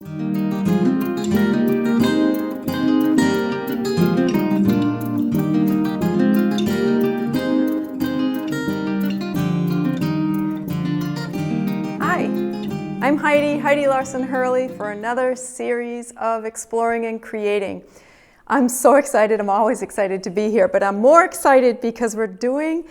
Hi, I'm Heidi Hurley for another series of Exploring and Creating. I'm so excited, I'm always excited to be here, but I'm more excited because we're doing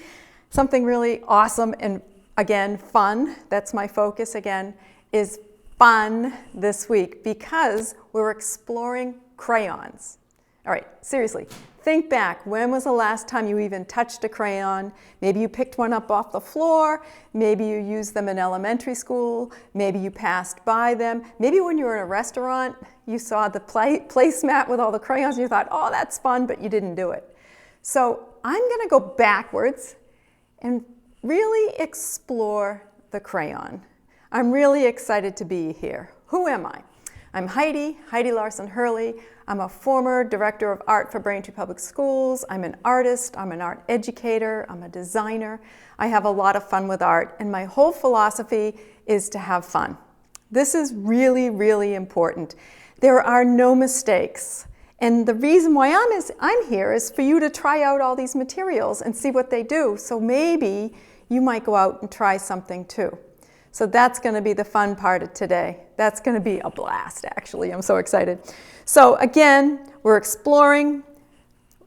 something really awesome and again, fun. That's my focus again, is fun this week because we're exploring crayons. All right, seriously, think back. When was the last time you even touched a crayon? Maybe you picked one up off the floor. Maybe you used them in elementary school. Maybe you passed by them. Maybe when you were in a restaurant, you saw the placemat with all the crayons and you thought, oh, that's fun, but you didn't do it. So I'm going to go backwards and really explore the crayon. I'm really excited to be here. Who am I? I'm Heidi Hurley. I'm a former director of art for Braintree Public Schools. I'm an artist, I'm an art educator, I'm a designer. I have a lot of fun with art, and my whole philosophy is to have fun. This is really, really important. There are no mistakes. And the reason why I'm here is for you to try out all these materials and see what they do. So maybe you might go out and try something too. So that's going to be the fun part of today. That's going to be a blast, actually. I'm so excited. So again, we're exploring.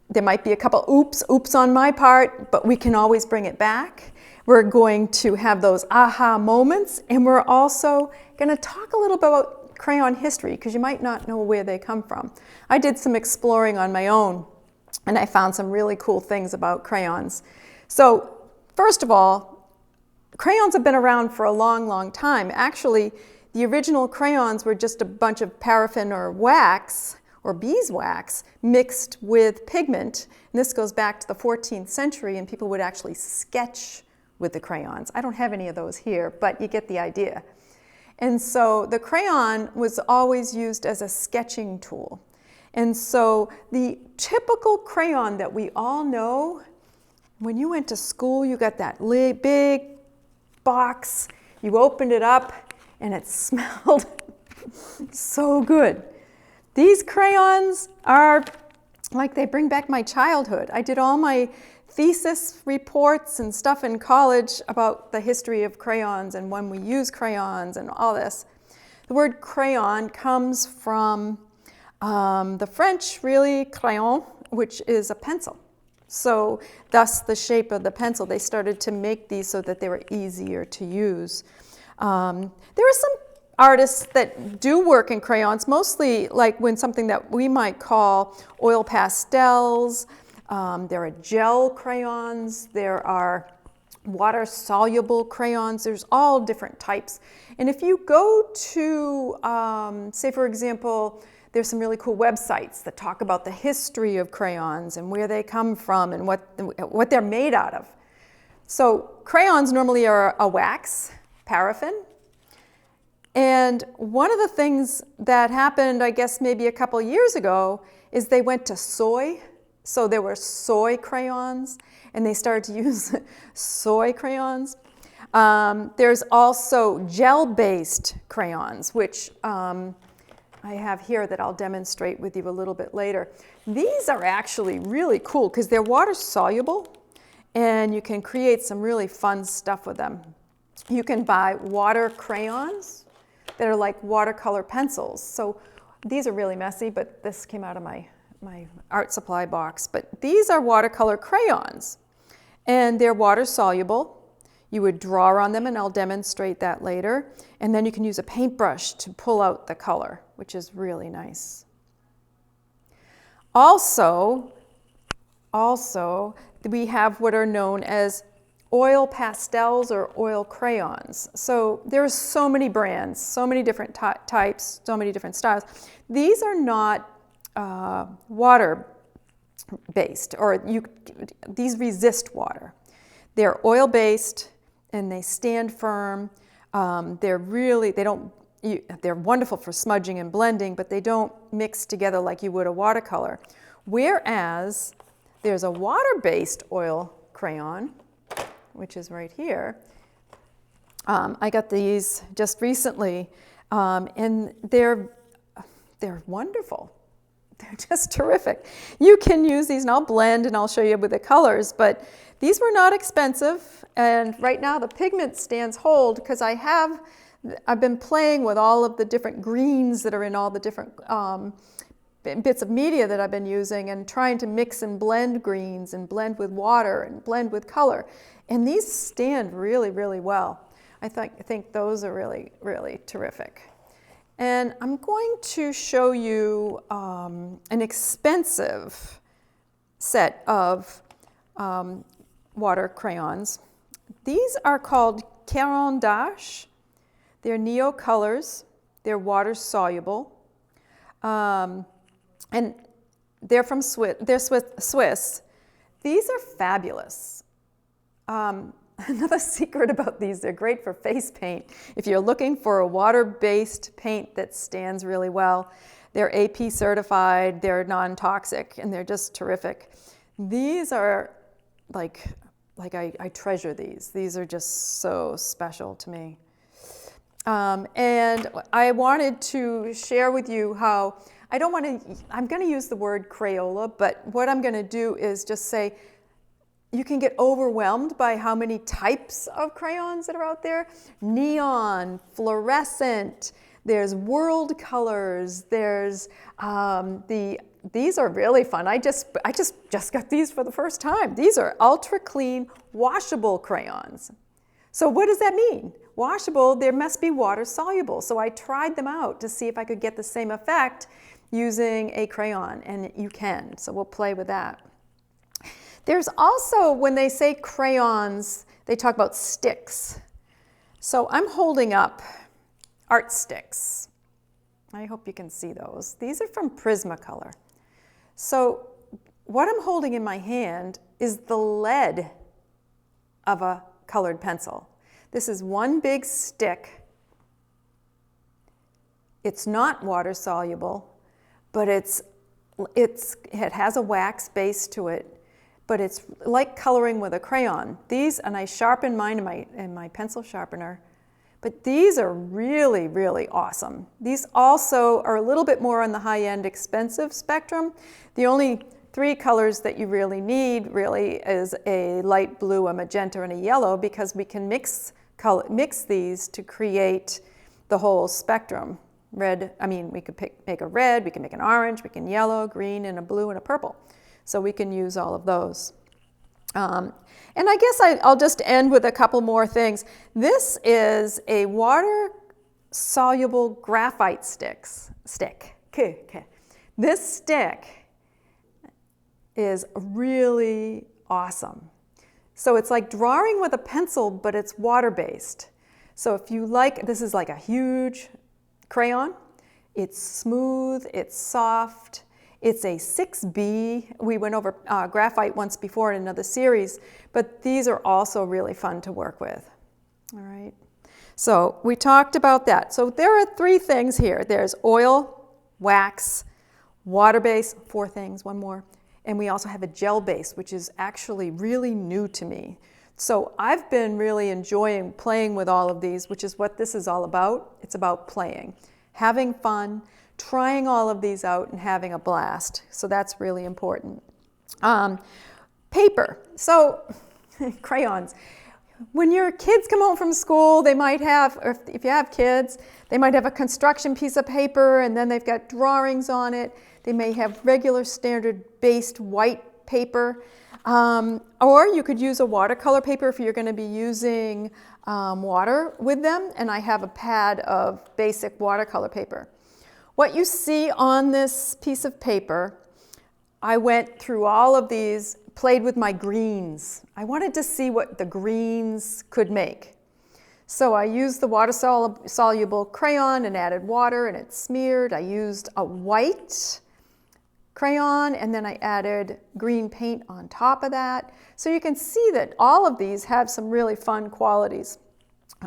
There might be a couple oops on my part, but we can always bring it back. We're going to have those aha moments, and we're also going to talk a little bit about crayon history, because you might not know where they come from. I did some exploring on my own, and I found some really cool things about crayons. So first of all, crayons have been around for a long, long time. Actually, the original crayons were just a bunch of paraffin or wax, or beeswax, mixed with pigment. And this goes back to the 14th century, and people would actually sketch with the crayons. I don't have any of those here, but you get the idea. And so the crayon was always used as a sketching tool. And so the typical crayon that we all know, when you went to school, you got that big box, you opened it up, and it smelled so good. These crayons are like, they bring back my childhood. I did all my thesis reports and stuff in college about the history of crayons and when we use crayons and all this. The word crayon comes from the French, really, crayon, which is a pencil. So thus the shape of the pencil. They started to make these so that they were easier to use. There are some artists that do work in crayons, mostly like when something that we might call oil pastels. There are gel crayons. There are water-soluble crayons. There's all different types. And if you go to, say for example, there's some really cool websites that talk about the history of crayons and where they come from and what they're made out of. So crayons normally are a wax, paraffin. And one of the things that happened, I guess maybe a couple years ago, is they went to soy. So there were soy crayons, and they started to use soy crayons. There's also gel-based crayons, which I have here that I'll demonstrate with you a little bit later. These are actually really cool because they're water soluble and you can create some really fun stuff with them. You can buy water crayons that are like watercolor pencils. So these are really messy, but this came out of my art supply box. But these are watercolor crayons and they're water soluble. You would draw on them, and I'll demonstrate that later. And then you can use a paintbrush to pull out the color, which is really nice. Also, we have what are known as oil pastels or oil crayons. So there are so many brands, so many different types, so many different styles. These are not water-based, or these resist water. They're oil-based, and they stand firm. They're wonderful for smudging and blending, but they don't mix together like you would a watercolor. Whereas there's a water-based oil crayon, which is right here. I got these just recently. And they're wonderful. They're just terrific. You can use these, and I'll blend and I'll show you with the colors, but these were not expensive. And right now the pigment stands hold because I've been playing with all of the different greens that are in all the different bits of media that I've been using, and trying to mix and blend greens and blend with water and blend with color. And these stand really, really well. I think those are really, really terrific. And I'm going to show you an expensive set of water crayons. These are called Crayon d'Arche. They're Neo colors. They're water soluble. And they're from Swiss. These are fabulous. Another secret about these, they're great for face paint. If you're looking for a water-based paint that stands really well, they're AP certified, they're non-toxic, and they're just terrific. These are I treasure these. These are just so special to me. And I wanted to share with you how, I'm going to use the word Crayola, but what I'm going to do is just say, you can get overwhelmed by how many types of crayons that are out there. Neon, fluorescent, there's world colors, there's these are really fun. I just got these for the first time. These are ultra clean, washable crayons. So what does that mean? Washable, there must be water soluble. So I tried them out to see if I could get the same effect using a crayon, and you can. So we'll play with that. There's also, when they say crayons, they talk about sticks. So I'm holding up art sticks. I hope you can see those. These are from Prismacolor. So what I'm holding in my hand is the lead of a colored pencil. This is one big stick. It's not water soluble, but it has a wax base to it. But it's like coloring with a crayon. These, and I sharpen mine in my pencil sharpener, but these are really, really awesome. These also are a little bit more on the high-end expensive spectrum. The only three colors that you really need is a light blue, a magenta, and a yellow, because we can mix these to create the whole spectrum. We could make a red, we can make an orange, we can yellow, green, and a blue, and a purple. So we can use all of those. And I guess I'll just end with a couple more things. This is a water-soluble graphite stick. This stick is really awesome. So it's like drawing with a pencil, but it's water-based. So if you like, this is like a huge crayon. It's smooth, it's soft. It's a 6B. We went over graphite once before in another series, but these are also really fun to work with. All right. So we talked about that. So there are three things here. There's oil, wax, water base, four things, one more. And we also have a gel base, which is actually really new to me. So I've been really enjoying playing with all of these, which is what this is all about. It's about playing, having fun, trying all of these out and having a blast. So that's really important. Paper. So crayons. When your kids come home from school, they might have, or if you have kids, they might have a construction piece of paper and then they've got drawings on it. They may have regular standard based white paper. Or you could use a watercolor paper if you're going to be using water with them. And I have a pad of basic watercolor paper. What you see on this piece of paper, I went through all of these, played with my greens. I wanted to see what the greens could make. So I used the water-soluble crayon and added water and it smeared. I used a white crayon and then I added green paint on top of that. So you can see that all of these have some really fun qualities.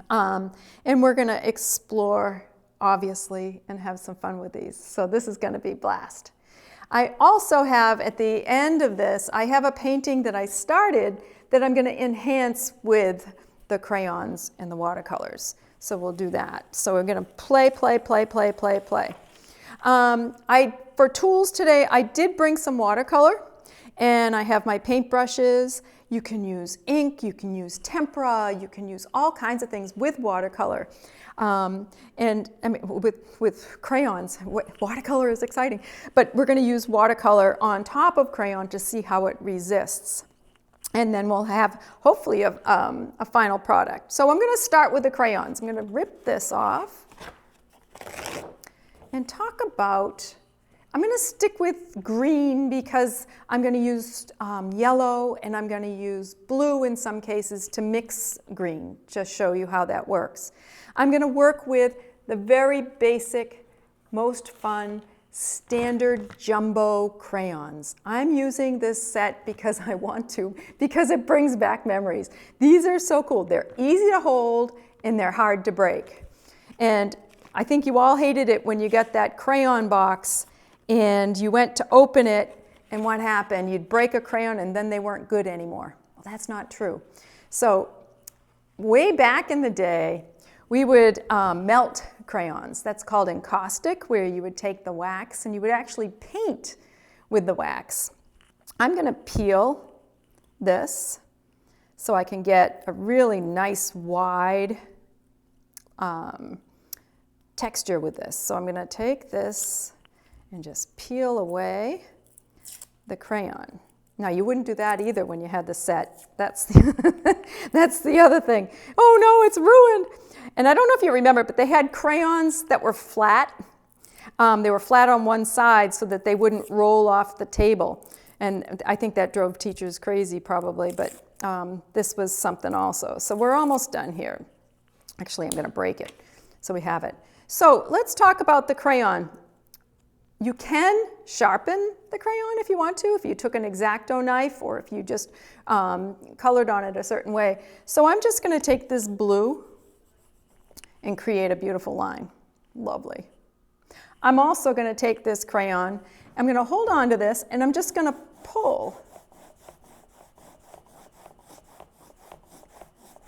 And we're going to explore, obviously, and have some fun with these. So this is going to be a blast. I also have, at the end of this, I have a painting that I started that I'm going to enhance with the crayons and the watercolors. So we'll do that. So we're going to play. For tools today, I did bring some watercolor, and I have my paint brushes. You can use ink, you can use tempera, you can use all kinds of things with watercolor. And I mean, with crayons. Watercolor is exciting. But we're going to use watercolor on top of crayon to see how it resists. And then we'll have, hopefully, a final product. So I'm going to start with the crayons. I'm going to rip this off and talk about, I'm going to stick with green because I'm going to use yellow, and I'm going to use blue in some cases to mix green, to show you how that works. I'm going to work with the very basic, most fun, standard jumbo crayons. I'm using this set because I want to, because it brings back memories. These are so cool. They're easy to hold and they're hard to break. And I think you all hated it when you got that crayon box and you went to open it, and what happened? You'd break a crayon and then they weren't good anymore. Well, that's not true. So way back in the day, we would melt crayons. That's called encaustic, where you would take the wax and you would actually paint with the wax. I'm going to peel this so I can get a really nice wide texture with this. So I'm going to take this and just peel away the crayon. Now, you wouldn't do that either when you had the set. That's the other thing. Oh no, it's ruined. And I don't know if you remember, but they had crayons that were flat. They were flat on one side so that they wouldn't roll off the table. And I think that drove teachers crazy probably, but this was something also. So we're almost done here. Actually, I'm going to break it so we have it. So let's talk about the crayon. You can sharpen the crayon if you want to, if you took an X-Acto knife or if you just colored on it a certain way. So I'm just going to take this blue and create a beautiful line. Lovely. I'm also going to take this crayon, I'm going to hold on to this, and I'm just going to pull.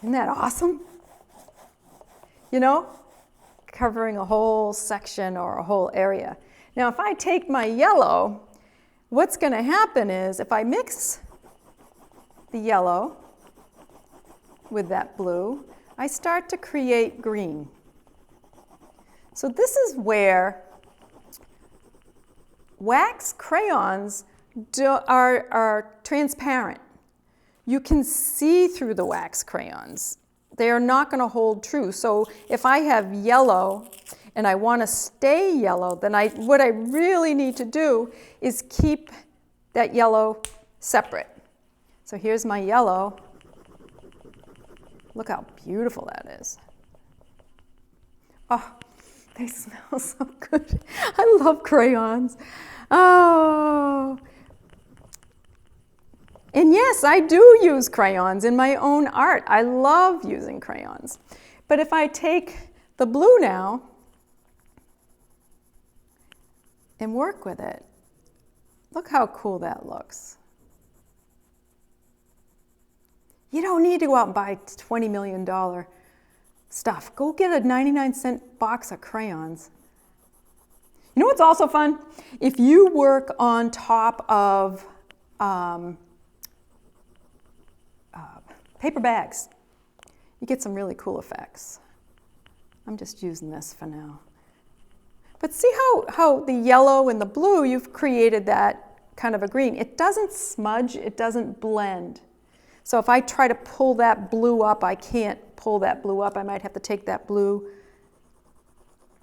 Isn't that awesome? You know, covering a whole section or a whole area. Now, if I take my yellow, what's going to happen is if I mix the yellow with that blue, I start to create green. So this is where wax crayons are transparent. You can see through the wax crayons. They are not going to hold true. So if I have yellow and I want to stay yellow, then what I really need to do is keep that yellow separate. So here's my yellow. Look how beautiful that is. Oh, they smell so good. I love crayons. Oh. And yes, I do use crayons in my own art. I love using crayons. But if I take the blue now and work with it, look how cool that looks. You don't need to go out and buy $20 million stuff. Go get a 99-cent box of crayons. You know what's also fun? If you work on top of paper bags, you get some really cool effects. I'm just using this for now. But see how the yellow and the blue, you've created that kind of a green. It doesn't smudge, it doesn't blend. So if I try to pull that blue up, I can't pull that blue up. I might have to take that blue.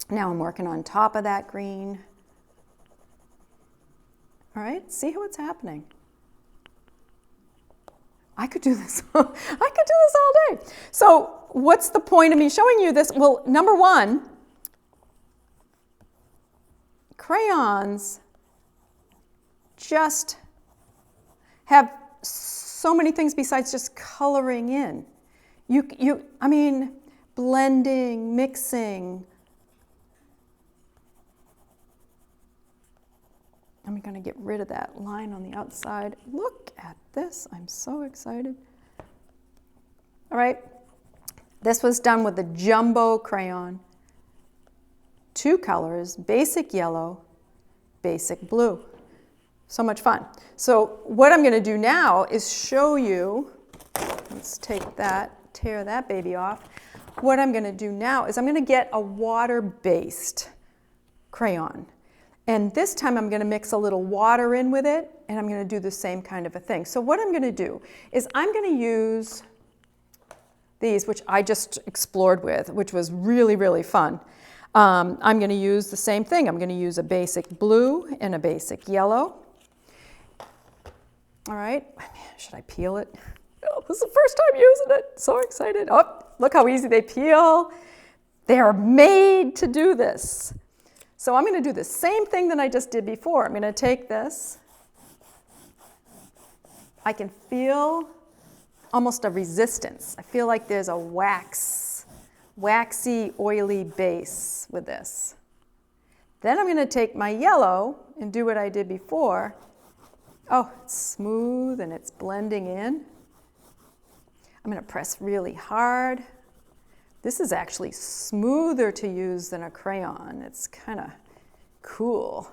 Now I'm working on top of that green. All right, see what's happening. I could do this. I could do this all day. So what's the point of me showing you this? Well, number one, crayons just have so many things besides just coloring in. I mean, blending, mixing. I'm going to get rid of that line on the outside. Look at this. I'm so excited. All right. This was done with the jumbo crayon. 2 colors, basic yellow, basic blue. So much fun. So what I'm going to do now is show you, let's take that, tear that baby off. What I'm going to do now is I'm going to get a water-based crayon. And this time I'm going to mix a little water in with it, and I'm going to do the same kind of a thing. So what I'm going to do is I'm going to use these, which I just explored with, which was really, really fun. I'm going to use the same thing. I'm going to use a basic blue and a basic yellow. All right, should I peel it? Oh, this is the first time using it. So excited. Oh, look how easy they peel. They are made to do this. So I'm going to do the same thing that I just did before. I'm going to take this. I can feel almost a resistance. I feel like there's a waxy, oily base with this. Then I'm going to take my yellow and do what I did before. Oh, it's smooth and it's blending in. I'm going to press really hard. This is actually smoother to use than a crayon. It's kind of cool.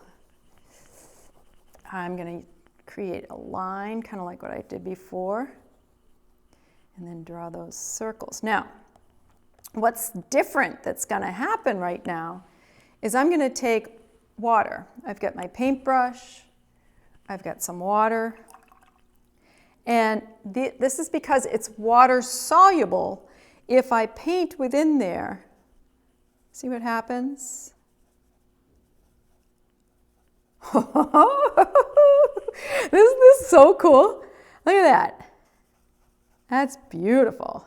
I'm going to create a line, kind of like what I did before, and then draw those circles. Now, what's different that's going to happen right now is I'm going to take water. I've got my paintbrush. I've got some water. And this is because it's water soluble. If I paint within there, see what happens? Isn't this so cool? Look at that. That's beautiful.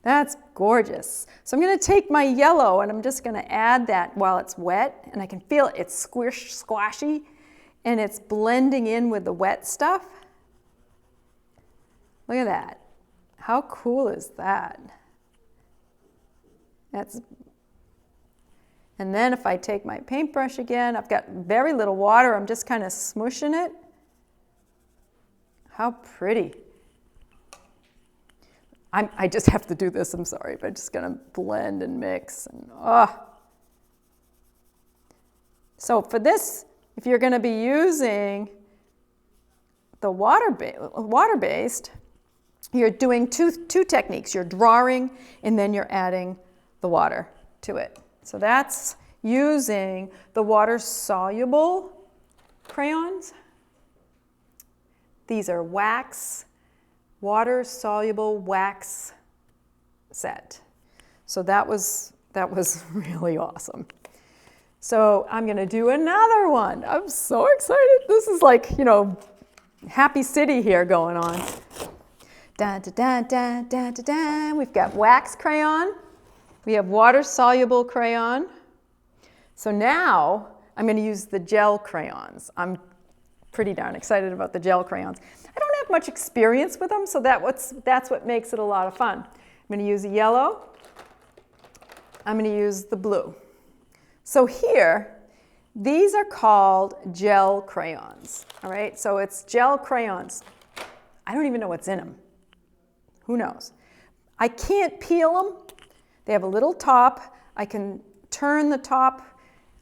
That's gorgeous. So I'm going to take my yellow and I'm just going to add that while it's wet. And I can feel it's squashy, and it's blending in with the wet stuff. Look at that. How cool is that? And then if I take my paintbrush again, I've got very little water. I'm just kind of smushing it. How pretty. I just have to do this, I'm sorry, but I'm just going to blend and mix. And, So for this, if you're going to be using the water-based, you're doing two techniques. You're drawing, and then you're adding the water to it. So that's using the water-soluble crayons. These are water-soluble wax set. So that was really awesome. So I'm going to do another one. I'm so excited. This is like, Happy City here going on. Da, da, da, da, da, da, da. We've got wax crayon. We have water-soluble crayon. So now I'm going to use the gel crayons. I'm pretty darn excited about the gel crayons. I don't have much experience with them, so that's what makes it a lot of fun. I'm going to use a yellow. I'm going to use the blue. So here, these are called gel crayons. All right, so it's gel crayons. I don't even know what's in them. Who knows? I can't peel them. They have a little top. I can turn the top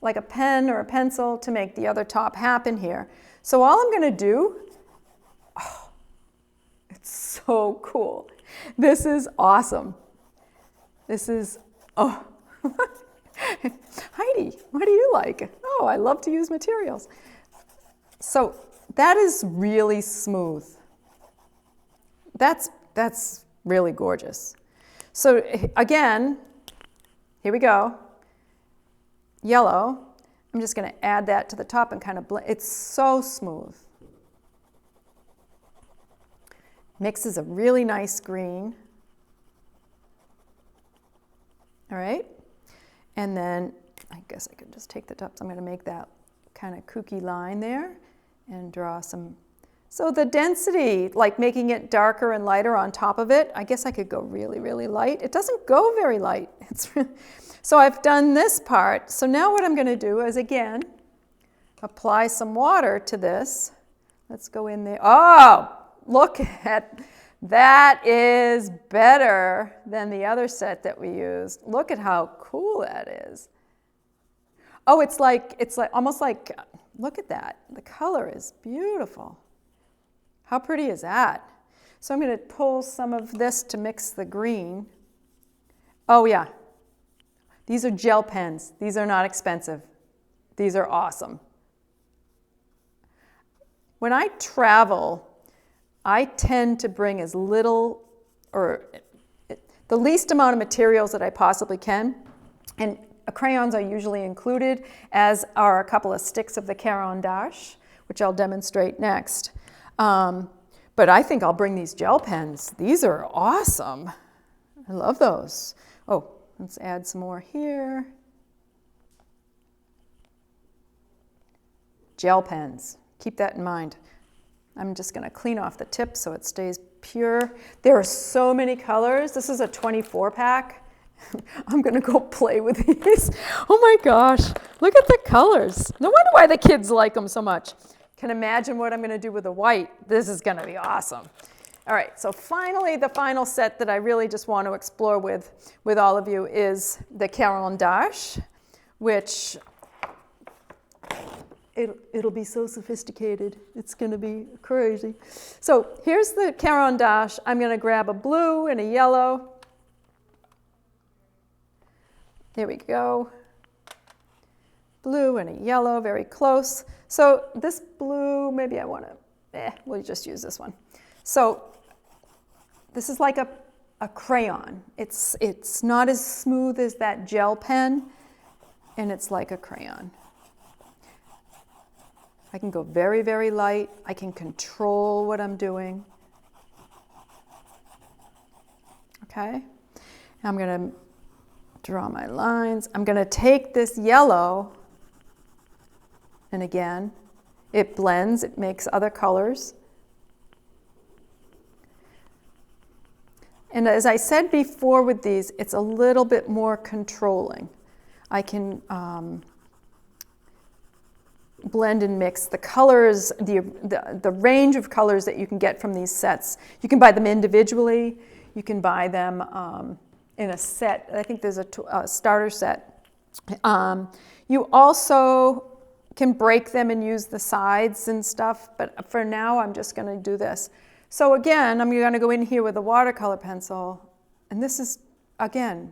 like a pen or a pencil to make the other top happen here. So all I'm going to do, it's so cool. This is awesome. This is, Heidi, what do you like? Oh, I love to use materials. So that is really smooth. That's really gorgeous. So again, here we go. Yellow. I'm just going to add that to the top and kind of blend. It's so smooth. Mixes a really nice green. All right. And then I guess I could just take the top. So I'm going to make that kind of kooky line there and draw some. So the density, like making it darker and lighter on top of it, I guess I could go really, really light. It doesn't go very light. So I've done this part. So now what I'm going to do is, again, apply some water to this. Let's go in there. Oh, look at That is better than the other set that we used. Look at how cool that is. Oh, it's like almost like, look at that. The color is beautiful. How pretty is that? So I'm going to pull some of this to mix the green. Oh yeah, these are gel pens. These are not expensive. These are awesome. When I travel, I tend to bring as little or the least amount of materials that I possibly can. And crayons are usually included, as are a couple of sticks of the Crayon dash, which I'll demonstrate next. But I think I'll bring these gel pens. These are awesome. I love those. Oh, let's add some more here. Gel pens. Keep that in mind. I'm just going to clean off the tip so it stays pure. There are so many colors. This is a 24 pack. I'm going to go play with these. Oh my gosh, look at the colors. No wonder why the kids like them so much. Can imagine what I'm going to do with the white. This is going to be awesome. All right, so finally, the final set that I really just want to explore with all of you is the Crayon dash, which it'll be so sophisticated. It's going to be crazy. So here's the Crayon dash. I'm going to grab a blue and a yellow. There we go. Blue and a yellow, very close. So this blue, maybe I want to, we'll just use this one. So this is like a crayon. It's not as smooth as that gel pen, and it's like a crayon. I can go very, very light. I can control what I'm doing. Okay, I'm going to draw my lines. I'm going to take this yellow, and again, it blends, it makes other colors. And as I said before with these, it's a little bit more controlling. I can blend and mix the colors, the range of colors that you can get from these sets. You can buy them individually. You can buy them in a set. I think there's a starter set. You also can break them and use the sides and stuff, but for now I'm just going to do this. So again, I'm going to go in here with a watercolor pencil, and this is, again,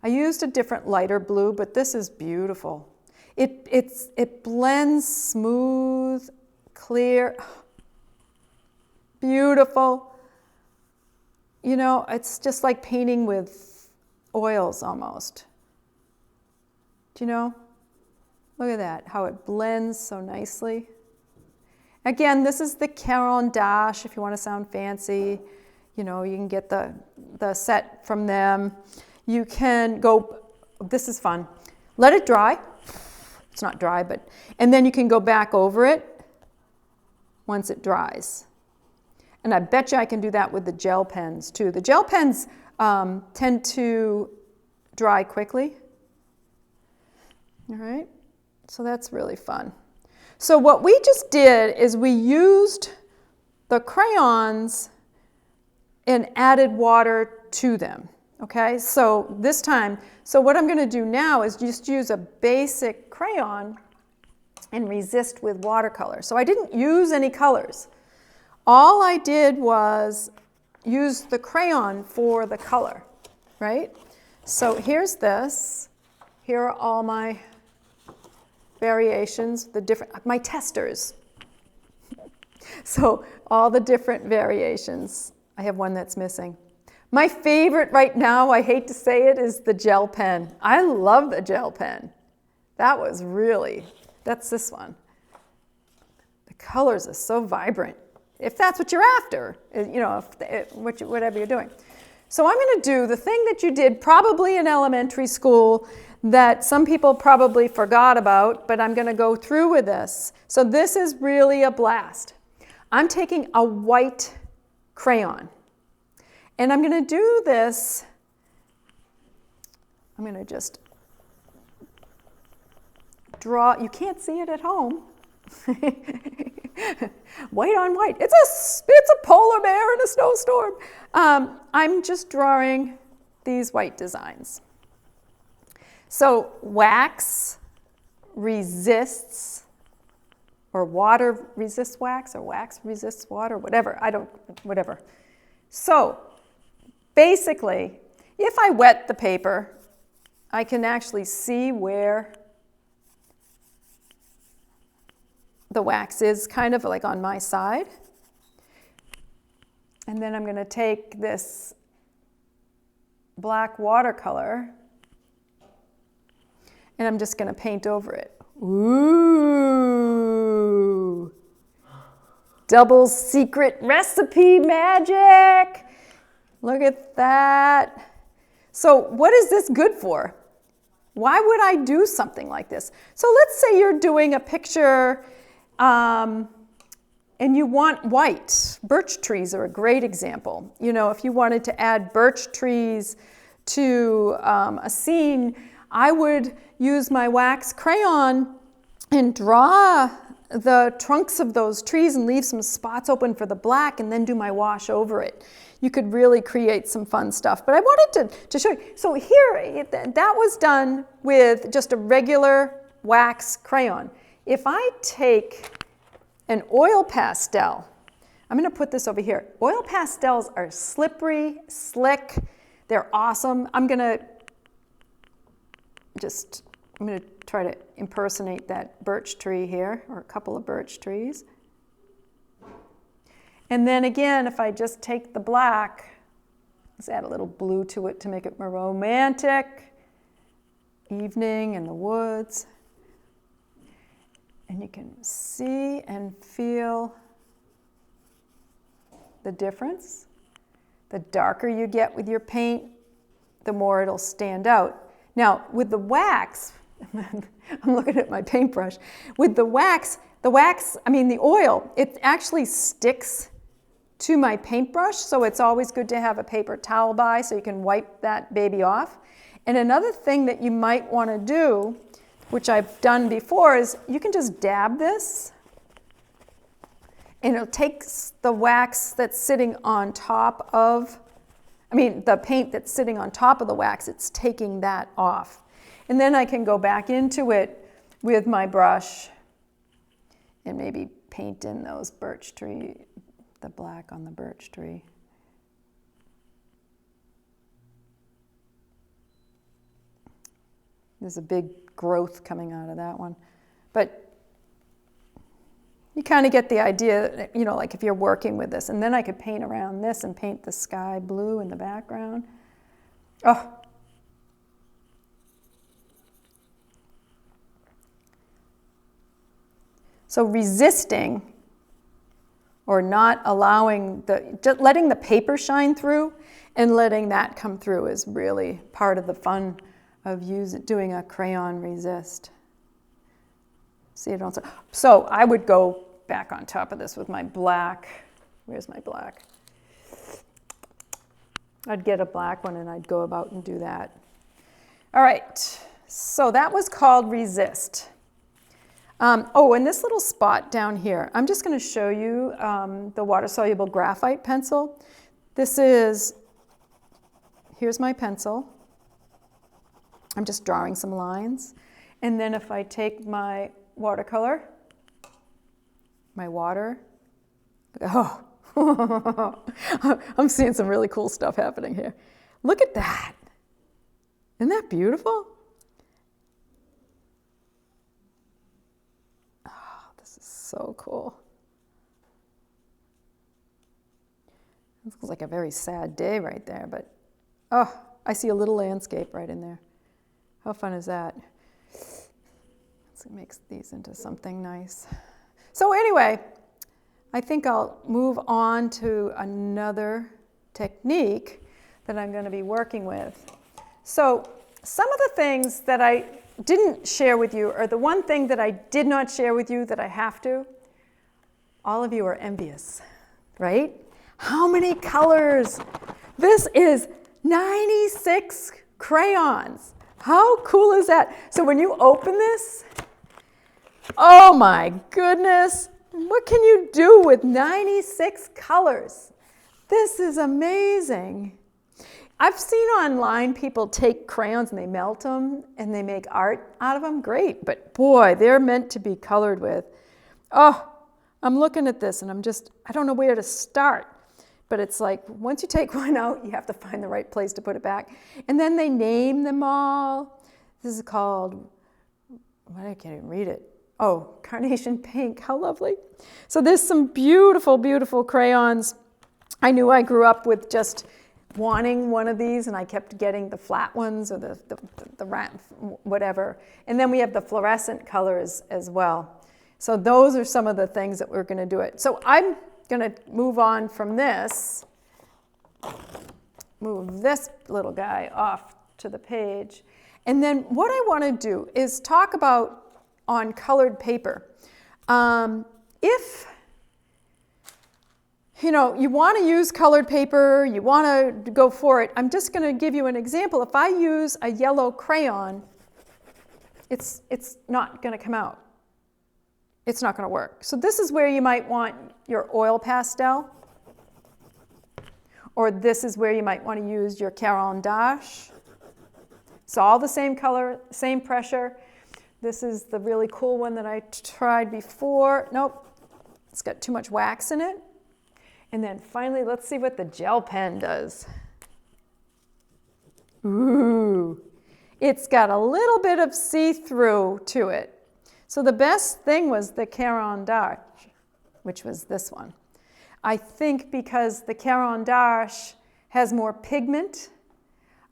I used a different lighter blue, but this is beautiful. It blends smooth, clear, beautiful. You know, it's just like painting with oils almost. Do you know? Look at that, how it blends so nicely. Again, this is the Crayon dash if you want to sound fancy. You know, you can get the set from them. You can go, this is fun, let it dry. It's not dry, but, and then you can go back over it once it dries. And I bet you I can do that with the gel pens too. The gel pens tend to dry quickly. All right, so that's really fun. So what we just did is we used the crayons and added water to them. Okay, so this time, so what I'm going to do now is just use a basic crayon and resist with watercolor. So I didn't use any colors. All I did was use the crayon for the color, right? So here's this. Here are all my variations, my testers. So all the different variations. I have one that's missing. My favorite right now, I hate to say it, is the gel pen. I love the gel pen. That was really, that's this one. The colors are so vibrant. If that's what you're after, you know, whatever you're doing. So I'm going to do the thing that you did probably in elementary school that some people probably forgot about, but I'm going to go through with this. So this is really a blast. I'm taking a white crayon. And I'm going to do this, I'm going to just draw, you can't see it at home, White on white. It's a polar bear in a snowstorm. I'm just drawing these white designs. So wax resists, or water resists wax, or wax resists water, whatever. Whatever. So basically, if I wet the paper, I can actually see where the wax is, kind of like on my side. And then I'm going to take this black watercolor and I'm just going to paint over it. Ooh! Double secret recipe magic! Look at that. So what is this good for? Why would I do something like this? So let's say you're doing a picture and you want white. Birch trees are a great example. You know, if you wanted to add birch trees to a scene, I would use my wax crayon and draw the trunks of those trees and leave some spots open for the black and then do my wash over it. You could really create some fun stuff. But I wanted to show you. So here, that was done with just a regular wax crayon. If I take an oil pastel, I'm going to put this over here. Oil pastels are slippery, slick. They're awesome. I'm going to try to impersonate that birch tree here, or a couple of birch trees. And then again, if I just take the black, let's add a little blue to it to make it more romantic. Evening in the woods. And you can see and feel the difference. The darker you get with your paint, the more it'll stand out. Now, with the wax, I'm looking at my paintbrush. With the oil, it actually sticks to my paintbrush, so it's always good to have a paper towel by so you can wipe that baby off. And another thing that you might want to do, which I've done before, is you can just dab this and it'll take the wax that's sitting on top of, the paint that's sitting on top of the wax, it's taking that off. And then I can go back into it with my brush and maybe paint in those birch tree, the black on the birch tree. There's a big growth coming out of that one. But you kind of get the idea, like if you're working with this. And then I could paint around this and paint the sky blue in the background. Oh. So resisting, or not allowing just letting the paper shine through and letting that come through is really part of the fun of doing a crayon resist. See it also. So I would go back on top of this with my black. Where's my black? I'd get a black one and I'd go about and do that. All right, so that was called resist. And this little spot down here, I'm just going to show you the water-soluble graphite pencil. Here's my pencil. I'm just drawing some lines. And then if I take my watercolor, my water, oh, I'm seeing some really cool stuff happening here. Look at that. Isn't that beautiful? So cool. This looks like a very sad day right there, but I see a little landscape right in there. How fun is that? Let's make these into something nice. So anyway, I think I'll move on to another technique that I'm going to be working with. So some of the things that I didn't share with you, or the one thing that I did not share with you that I have to, all of you are envious, right? How many colors? This is 96 crayons. How cool is that? So when you open this, oh my goodness, What can you do with 96 colors? This is amazing. I've seen online people take crayons and they melt them and they make art out of them. Great, but boy, they're meant to be colored with. Oh, I'm looking at this and I don't know where to start. But it's like, once you take one out, you have to find the right place to put it back. And then they name them all. This is called, I can't even read it. Oh, Carnation Pink, how lovely. So there's some beautiful, beautiful crayons. I knew I grew up with just wanting one of these, and I kept getting the flat ones or the whatever. And then we have the fluorescent colors as well. So those are some of the things that we're going to do it. So I'm going to move on from this, move this little guy off to the page. And then what I want to do is talk about on colored paper. If you want to use colored paper, you want to go for it, I'm just going to give you an example. If I use a yellow crayon, it's not going to come out. It's not going to work. So this is where you might want your oil pastel, or this is where you might want to use your Crayon d'Arche. It's all the same color, same pressure. This is the really cool one that I tried before. Nope, it's got too much wax in it. And then finally, let's see what the gel pen does. Ooh, it's got a little bit of see-through to it. So the best thing was the Crayon d'Arche, which was this one. I think because the Crayon d'Arche has more pigment,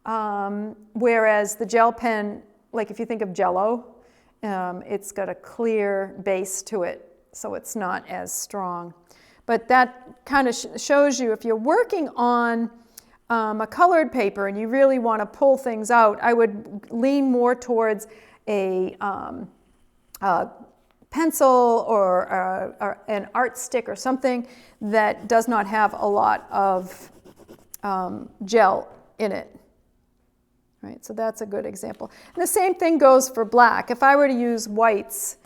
whereas the gel pen, like if you think of Jell-O, it's got a clear base to it, so it's not as strong. But that kind of shows you if you're working on a colored paper and you really want to pull things out, I would lean more towards a pencil or an art stick or something that does not have a lot of gel in it. Right, so that's a good example. And the same thing goes for black. If I were to use whites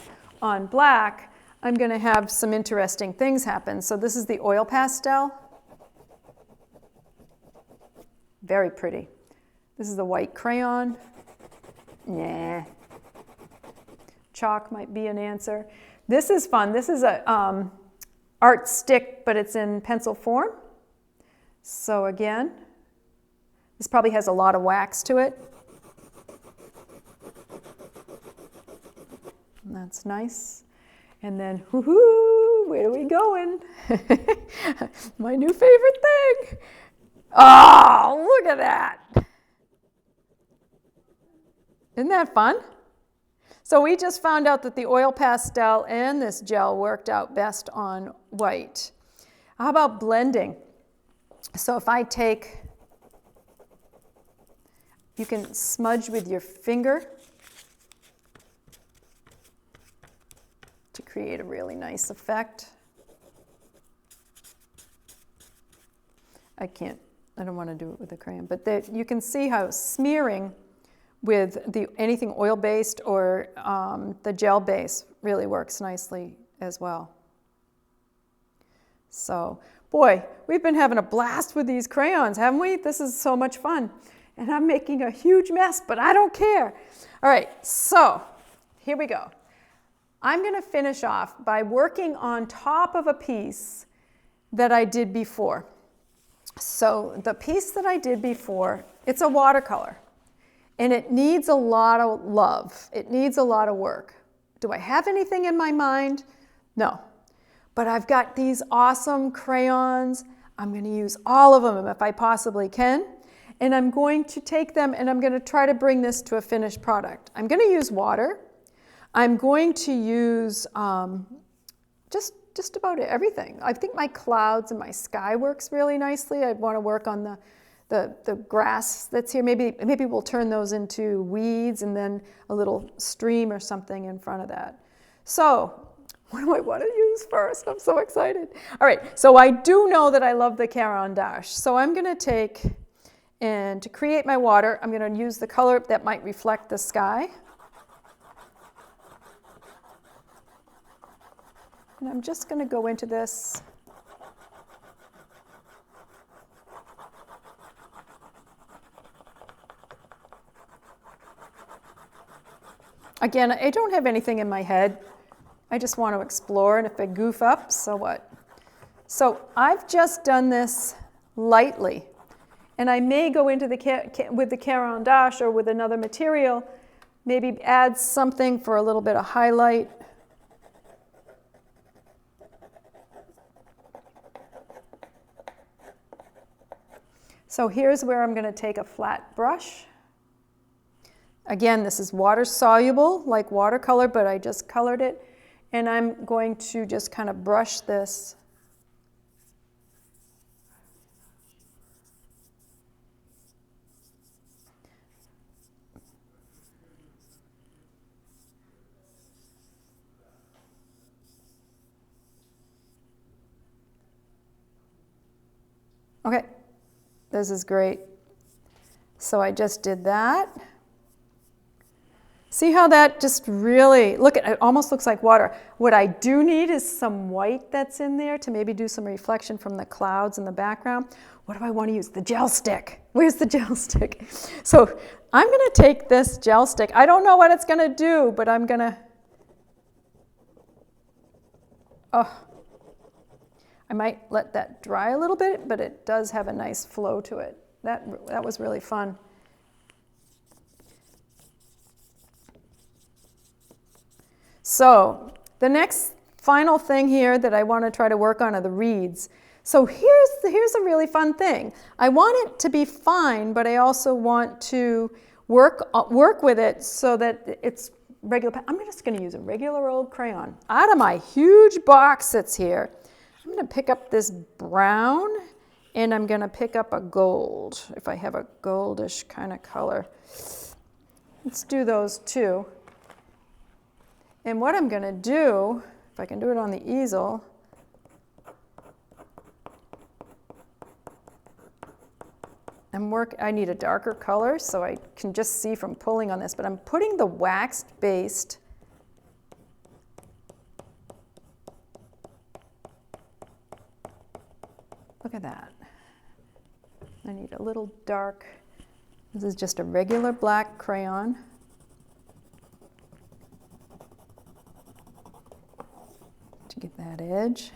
on black, I'm going to have some interesting things happen. So this is the oil pastel. Very pretty. This is the white crayon. Nah. Chalk might be an answer. This is fun. This is a art stick, but it's in pencil form. So again, this probably has a lot of wax to it. And that's nice. And then, whoo-hoo, where are we going? My new favorite thing. Oh, look at that. Isn't that fun? So we just found out that the oil pastel and this gel worked out best on white. How about blending? So if I take, you can smudge with your finger to create a really nice effect. I don't want to do it with a crayon, but you can see how smearing with anything oil-based or the gel base really works nicely as well. So, boy, we've been having a blast with these crayons, haven't we? This is so much fun. And I'm making a huge mess, but I don't care. All right, so here we go. I'm going to finish off by working on top of a piece that I did before. So the piece that I did before, it's a watercolor. And it needs a lot of love. It needs a lot of work. Do I have anything in my mind? No. But I've got these awesome crayons. I'm going to use all of them if I possibly can. And I'm going to take them and I'm going to try to bring this to a finished product. I'm going to use water. I'm going to use just about everything. I think my clouds and my sky works really nicely. I want to work on the grass that's here. Maybe we'll turn those into weeds and then a little stream or something in front of that. So what do I want to use first? I'm so excited. All right, so I do know that I love the Crayon d'Arche. So I'm going to take, and to create my water, I'm going to use the color that might reflect the sky. And I'm just going to go into this. Again, I don't have anything in my head. I just want to explore, and if I goof up, so what? So I've just done this lightly, and I may go into with the Crayon dash or with another material, maybe add something for a little bit of highlight. So here's where I'm going to take a flat brush. Again, this is water soluble, like watercolor, but I just colored it. And I'm going to just kind of brush this. Okay, this is great. So I just did that. See how that just really, look, it almost looks like water. What I do need is some white that's in there to maybe do some reflection from the clouds in the background. What do I want to use? The gel stick. Where's the gel stick? So I'm going to take this gel stick. I don't know what it's going to do, but I'm going to, I might let that dry a little bit, but it does have a nice flow to it. That was really fun. So the next final thing here that I want to try to work on are the reeds. So here's a really fun thing. I want it to be fine, but I also want to work with it so that it's regular. I'm just going to use a regular old crayon. Out of my huge box that's here, I'm going to pick up this brown, and I'm going to pick up a gold, if I have a goldish kind of color. Let's do those two. And what I'm going to do, if I can do it on the easel, I need a darker color so I can just see from pulling on this, but I'm putting the waxed based look at that. I need a little dark. This is just a regular black crayon. To get that edge.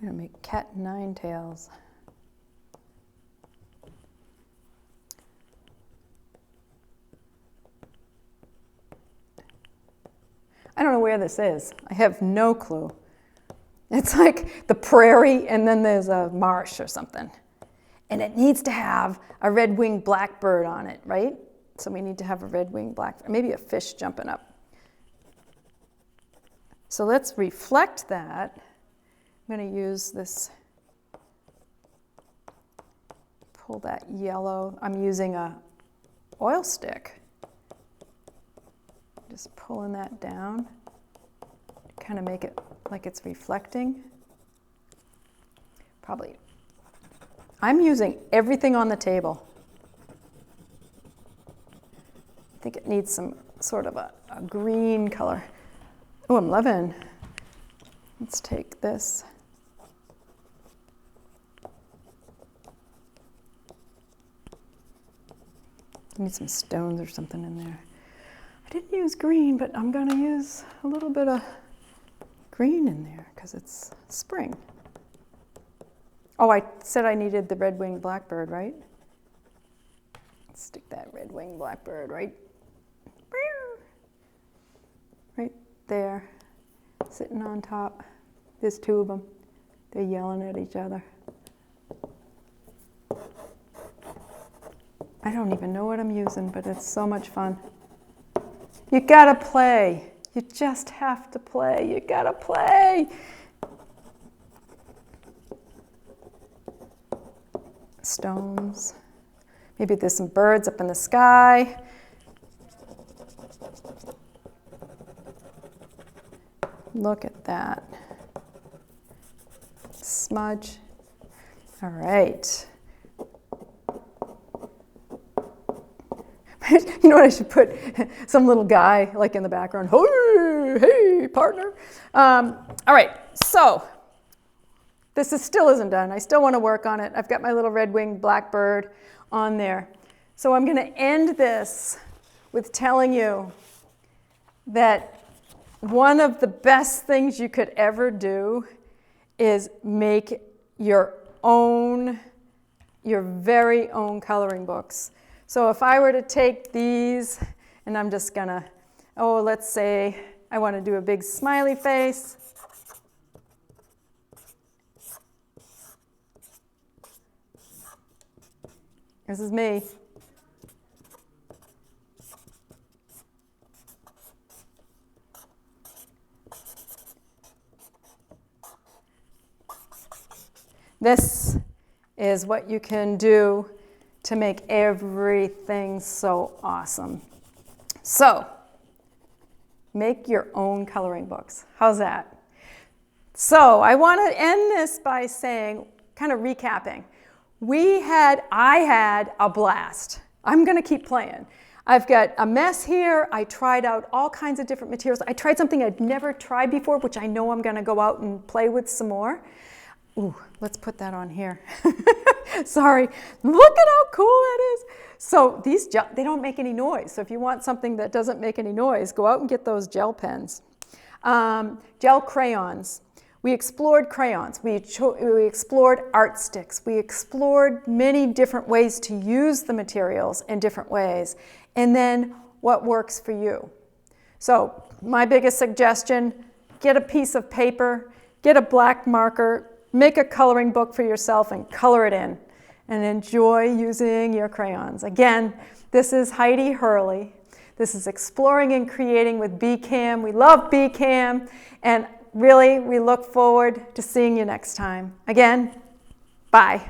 I'm going to make cat nine tails. I don't know where this is. I have no clue. It's like the prairie and then there's a marsh or something. And it needs to have a red-winged blackbird on it, right? So we need to have a red-winged blackbird, maybe a fish jumping up. So let's reflect that. I'm going to use this, pull that yellow. I'm using a oil stick. Just pulling that down, kind of make it like it's reflecting. Probably. I'm using everything on the table. I think it needs some sort of a green color. Oh, I'm loving. Let's take this. I need some stones or something in there. I didn't use green, but I'm going to use a little bit of green in there because it's spring. Oh, I said I needed the red-winged blackbird, right? Let's stick that red-winged blackbird right there, sitting on top. There's two of them. They're yelling at each other. I don't even know what I'm using, but it's so much fun. You gotta play. You just have to play. You gotta play. Stones. Maybe there's some birds up in the sky. Look at that. Smudge. All right. You know what, I should put some little guy like in the background. Hey, partner. All right, so this still isn't done. I still want to work on it. I've got my little red-winged blackbird on there. So I'm going to end this with telling you that one of the best things you could ever do is make your very own coloring books. So if I were to take these, and I'm just gonna, let's say I want to do a big smiley face. This is me. This is what you can do to make everything so awesome. So, make your own coloring books. How's that? So, I want to end this by saying, kind of recapping. I had a blast. I'm going to keep playing. I've got a mess here. I tried out all kinds of different materials. I tried something I'd never tried before, which I know I'm going to go out and play with some more. Ooh, let's put that on here. Sorry, look at how cool that is. So these gel, they don't make any noise. So if you want something that doesn't make any noise, go out and get those gel pens. Gel crayons. We explored crayons. We explored art sticks. We explored many different ways to use the materials in different ways. And then what works for you. So my biggest suggestion, get a piece of paper, get a black marker, make a coloring book for yourself and color it in and enjoy using your crayons. Again, this is Heidi Hurley. This is Exploring and Creating with BCAM. We love BCAM, and really we look forward to seeing you next time. Again, bye.